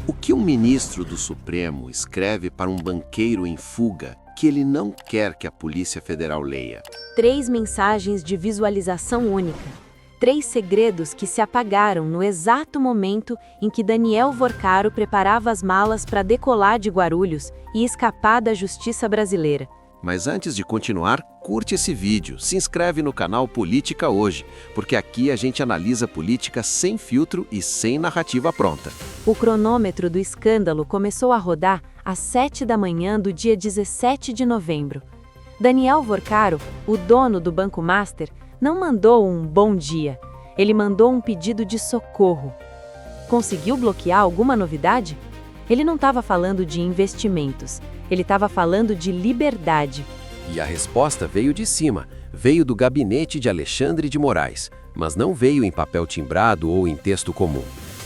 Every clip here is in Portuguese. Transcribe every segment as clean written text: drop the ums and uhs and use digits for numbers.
O que um ministro do Supremo escreve para um banqueiro em fuga que ele não quer que a Polícia Federal leia? 3 mensagens de visualização única. 3 segredos que se apagaram no exato momento em que Daniel Vorcaro preparava as malas para decolar de Guarulhos e escapar da justiça brasileira. Mas antes de continuar, curte esse vídeo, se inscreve no canal Política Hoje, porque aqui a gente analisa política sem filtro e sem narrativa pronta. O cronômetro do escândalo começou a rodar às 7 da manhã do dia 17 de novembro. Daniel Vorcaro, o dono do Banco Master, não mandou um bom dia, ele mandou um pedido de socorro. Conseguiu bloquear alguma novidade? Ele não estava falando de investimentos, ele estava falando de liberdade. E a resposta veio de cima, veio do gabinete de Alexandre de Moraes, mas não veio em papel timbrado ou em texto comum.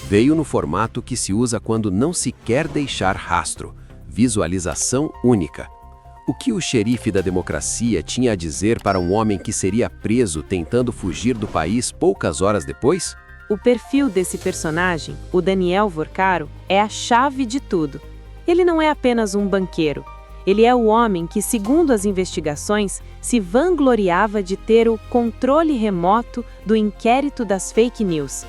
Veio no formato que se usa quando não se quer deixar rastro, visualização única. O que o xerife da democracia tinha a dizer para um homem que seria preso tentando fugir do país poucas horas depois? O perfil desse personagem, o Daniel Vorcaro, é a chave de tudo. Ele não é apenas um banqueiro. Ele é o homem que, segundo as investigações, se vangloriava de ter o controle remoto do inquérito das fake news.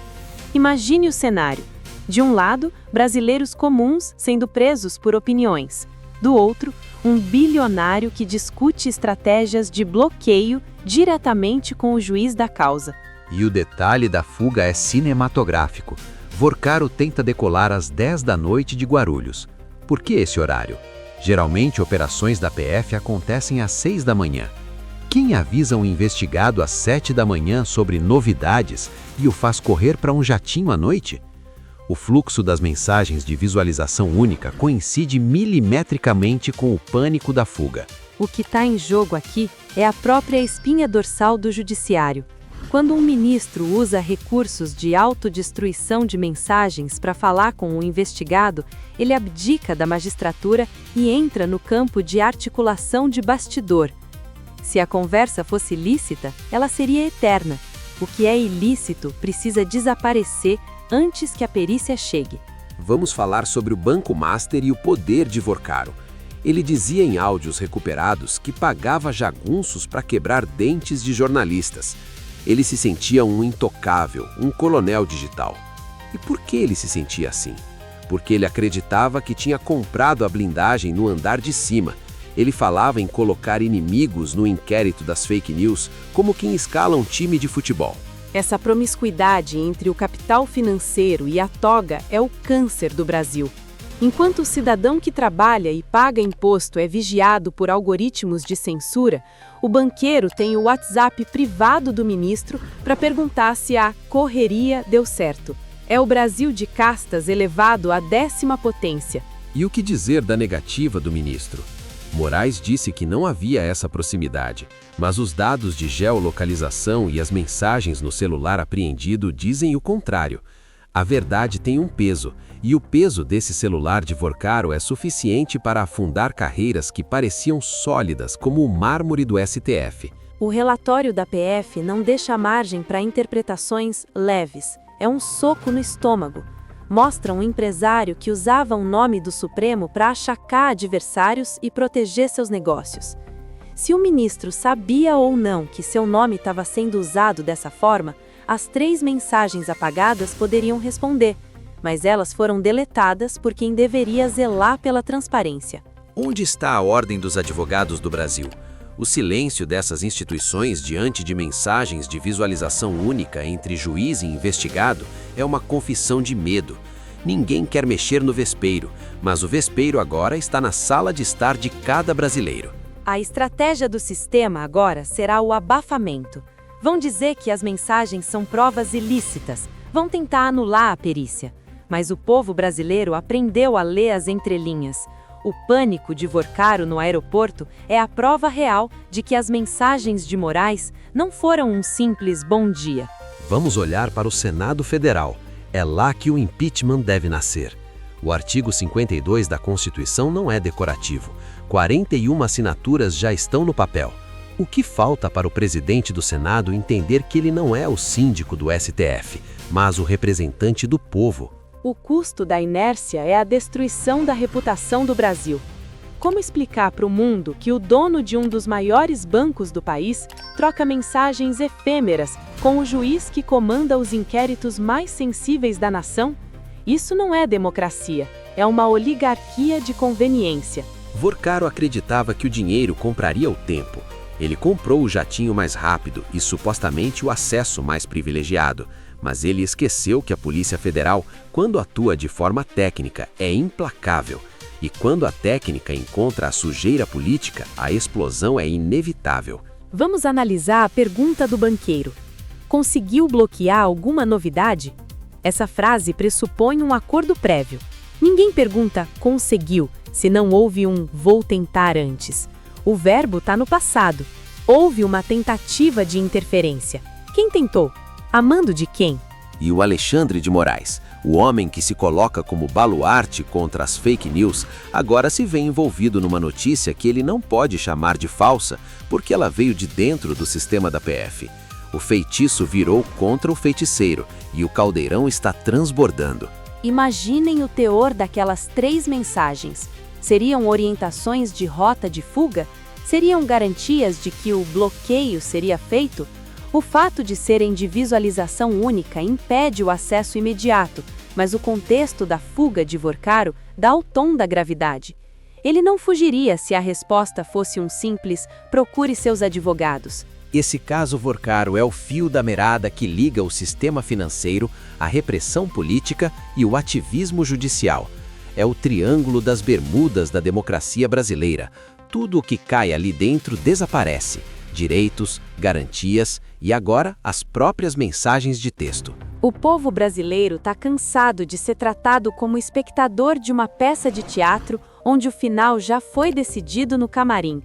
Imagine o cenário. De um lado, brasileiros comuns sendo presos por opiniões. Do outro, um bilionário que discute estratégias de bloqueio diretamente com o juiz da causa. E o detalhe da fuga é cinematográfico. Vorcaro tenta decolar às 10 da noite de Guarulhos. Por que esse horário? Geralmente, operações da PF acontecem às 6 da manhã. Quem avisa um investigado às 7 da manhã sobre novidades e o faz correr para um jatinho à noite? O fluxo das mensagens de visualização única coincide milimetricamente com o pânico da fuga. O que está em jogo aqui é a própria espinha dorsal do judiciário. Quando um ministro usa recursos de autodestruição de mensagens para falar com o investigado, ele abdica da magistratura e entra no campo de articulação de bastidor. Se a conversa fosse lícita, ela seria eterna. O que é ilícito precisa desaparecer antes que a perícia chegue. Vamos falar sobre o Banco Master e o poder de Vorcaro. Ele dizia em áudios recuperados que pagava jagunços para quebrar dentes de jornalistas. Ele se sentia um intocável, um coronel digital. E por que ele se sentia assim? Porque ele acreditava que tinha comprado a blindagem no andar de cima. Ele falava em colocar inimigos no inquérito das fake news, como quem escala um time de futebol. Essa promiscuidade entre o capital financeiro e a toga é o câncer do Brasil. Enquanto o cidadão que trabalha e paga imposto é vigiado por algoritmos de censura, o banqueiro tem o WhatsApp privado do ministro para perguntar se a correria deu certo. É o Brasil de castas elevado à 10ª potência. E o que dizer da negativa do ministro? Moraes disse que não havia essa proximidade, mas os dados de geolocalização e as mensagens no celular apreendido dizem o contrário. A verdade tem um peso, e o peso desse celular de Vorcaro é suficiente para afundar carreiras que pareciam sólidas como o mármore do STF. O relatório da PF não deixa margem para interpretações leves. É um soco no estômago. Mostra um empresário que usava o nome do Supremo para achacar adversários e proteger seus negócios. Se o ministro sabia ou não que seu nome estava sendo usado dessa forma, as 3 mensagens apagadas poderiam responder, mas elas foram deletadas por quem deveria zelar pela transparência. Onde está a ordem dos advogados do Brasil? O silêncio dessas instituições diante de mensagens de visualização única entre juiz e investigado é uma confissão de medo. Ninguém quer mexer no vespeiro, mas o vespeiro agora está na sala de estar de cada brasileiro. A estratégia do sistema agora será o abafamento. Vão dizer que as mensagens são provas ilícitas, vão tentar anular a perícia. Mas o povo brasileiro aprendeu a ler as entrelinhas. O pânico de Vorcaro no aeroporto é a prova real de que as mensagens de Moraes não foram um simples bom dia. Vamos olhar para o Senado Federal. É lá que o impeachment deve nascer. O artigo 52 da Constituição não é decorativo. 41 assinaturas já estão no papel. O que falta para o presidente do Senado entender que ele não é o síndico do STF, mas o representante do povo? O custo da inércia é a destruição da reputação do Brasil. Como explicar para o mundo que o dono de um dos maiores bancos do país troca mensagens efêmeras com o juiz que comanda os inquéritos mais sensíveis da nação? Isso não é democracia, é uma oligarquia de conveniência. Vorcaro acreditava que o dinheiro compraria o tempo. Ele comprou o jatinho mais rápido e supostamente o acesso mais privilegiado, mas ele esqueceu que a Polícia Federal, quando atua de forma técnica, é implacável. E quando a técnica encontra a sujeira política, a explosão é inevitável. Vamos analisar a pergunta do banqueiro. Conseguiu bloquear alguma novidade? Essa frase pressupõe um acordo prévio. Ninguém pergunta conseguiu, se não houve um vou tentar antes. O verbo está no passado. Houve uma tentativa de interferência. Quem tentou? A mando de quem? E o Alexandre de Moraes, o homem que se coloca como baluarte contra as fake news, agora se vê envolvido numa notícia que ele não pode chamar de falsa, porque ela veio de dentro do sistema da PF. O feitiço virou contra o feiticeiro e o caldeirão está transbordando. Imaginem o teor daquelas 3 mensagens. Seriam orientações de rota de fuga? Seriam garantias de que o bloqueio seria feito? O fato de serem de visualização única impede o acesso imediato, mas o contexto da fuga de Vorcaro dá o tom da gravidade. Ele não fugiria se a resposta fosse um simples "procure seus advogados". Esse caso Vorcaro é o fio da meada que liga o sistema financeiro, a repressão política e o ativismo judicial. É o triângulo das bermudas da democracia brasileira. Tudo o que cai ali dentro desaparece. Direitos, garantias e agora as próprias mensagens de texto. O povo brasileiro está cansado de ser tratado como espectador de uma peça de teatro onde o final já foi decidido no camarim.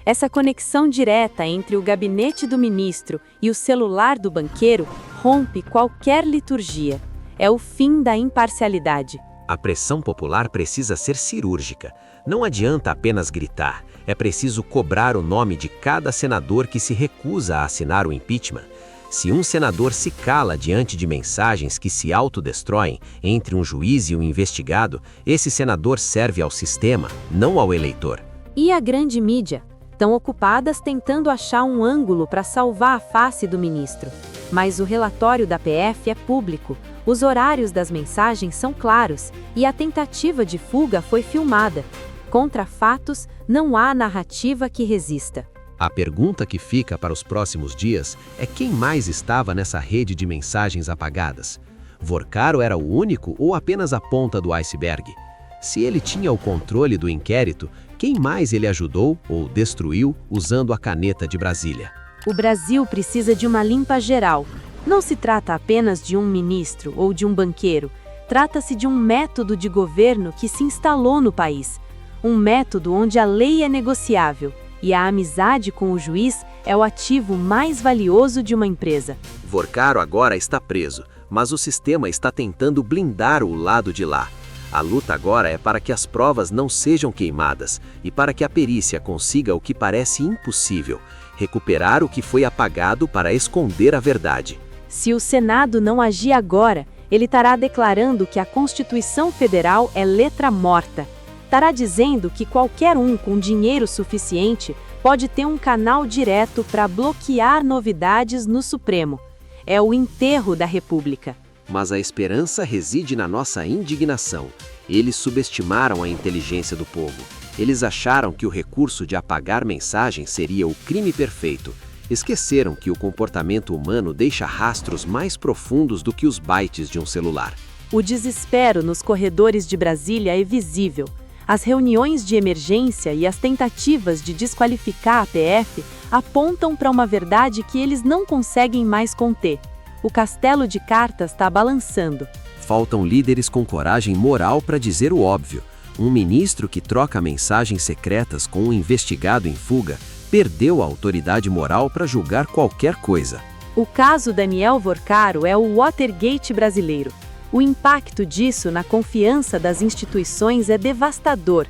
Essa conexão direta entre o gabinete do ministro e o celular do banqueiro rompe qualquer liturgia. É o fim da imparcialidade. A pressão popular precisa ser cirúrgica. Não adianta apenas gritar, é preciso cobrar o nome de cada senador que se recusa a assinar o impeachment. Se um senador se cala diante de mensagens que se autodestroem entre um juiz e um investigado, esse senador serve ao sistema, não ao eleitor. E a grande mídia? Estão ocupadas tentando achar um ângulo para salvar a face do ministro. Mas o relatório da PF é público, os horários das mensagens são claros e a tentativa de fuga foi filmada. Contra fatos, não há narrativa que resista. A pergunta que fica para os próximos dias é quem mais estava nessa rede de mensagens apagadas. Vorcaro era o único ou apenas a ponta do iceberg? Se ele tinha o controle do inquérito, quem mais ele ajudou ou destruiu usando a caneta de Brasília? O Brasil precisa de uma limpa geral. Não se trata apenas de um ministro ou de um banqueiro. Trata-se de um método de governo que se instalou no país. Um método onde a lei é negociável e a amizade com o juiz é o ativo mais valioso de uma empresa. Vorcaro agora está preso, mas o sistema está tentando blindar o lado de lá. A luta agora é para que as provas não sejam queimadas e para que a perícia consiga o que parece impossível, recuperar o que foi apagado para esconder a verdade. Se o Senado não agir agora, ele estará declarando que a Constituição Federal é letra morta. Estará dizendo que qualquer um com dinheiro suficiente pode ter um canal direto para bloquear novidades no Supremo. É o enterro da República. Mas a esperança reside na nossa indignação. Eles subestimaram a inteligência do povo. Eles acharam que o recurso de apagar mensagens seria o crime perfeito. Esqueceram que o comportamento humano deixa rastros mais profundos do que os bytes de um celular. O desespero nos corredores de Brasília é visível. As reuniões de emergência e as tentativas de desqualificar a PF apontam para uma verdade que eles não conseguem mais conter. O castelo de cartas está balançando. Faltam líderes com coragem moral para dizer o óbvio. Um ministro que troca mensagens secretas com um investigado em fuga perdeu a autoridade moral para julgar qualquer coisa. O caso Daniel Vorcaro é o Watergate brasileiro. O impacto disso na confiança das instituições é devastador.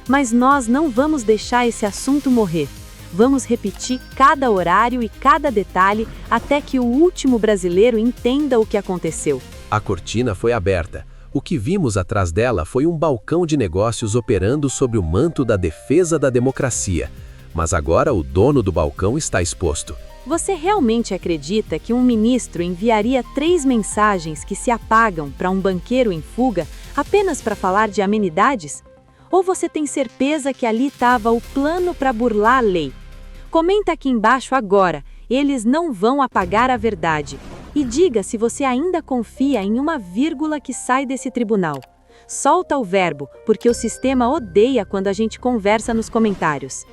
Mas nós não vamos deixar esse assunto morrer. Vamos repetir cada horário e cada detalhe até que o último brasileiro entenda o que aconteceu. A cortina foi aberta. O que vimos atrás dela foi um balcão de negócios operando sob o manto da defesa da democracia. Mas agora o dono do balcão está exposto. Você realmente acredita que um ministro enviaria 3 mensagens que se apagam para um banqueiro em fuga apenas para falar de amenidades? Ou você tem certeza que ali estava o plano para burlar a lei? Comenta aqui embaixo agora, eles não vão apagar a verdade. E diga se você ainda confia em uma vírgula que sai desse tribunal. Solta o verbo, porque o sistema odeia quando a gente conversa nos comentários.